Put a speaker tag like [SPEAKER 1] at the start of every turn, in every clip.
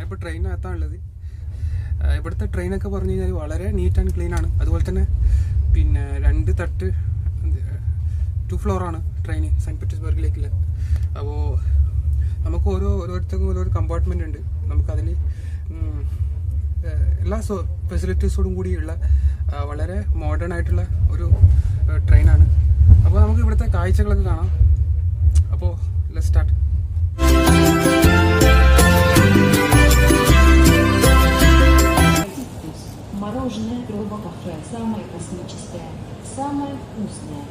[SPEAKER 1] ഞാനിപ്പോൾ ട്രെയിനകത്താണുള്ളത്. ഇവിടുത്തെ ട്രെയിനൊക്കെ പറഞ്ഞു കഴിഞ്ഞാൽ വളരെ നീറ്റ് ആൻഡ് ക്ലീൻ ആണ്. അതുപോലെ തന്നെ പിന്നെ 2 തട്ട് 2 ഫ്ലോറാണ് ട്രെയിൻ സെൻറ്റ് പീറ്റേഴ്സ്ബർഗിലേക്കുള്ള. അപ്പോൾ നമുക്ക് ഓരോരുത്തർക്കും ഓരോ കമ്പാർട്ട്മെൻ്റ് ഉണ്ട്. നമുക്കതിൽ എല്ലാ ഫെസിലിറ്റീസോടും കൂടിയുള്ള വളരെ മോഡേൺ ആയിട്ടുള്ള ഒരു ട്രെയിനാണ്. അപ്പോൾ നമുക്ക് ഇവിടുത്തെ കാഴ്ചകളൊക്കെ കാണാം. അപ്പോൾ ലെറ്റ്സ് സ്റ്റാർട്ട്.
[SPEAKER 2] Мороженое Проба кафе. Самое космическое, самое вкусное.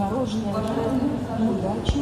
[SPEAKER 2] Мороженое удачи.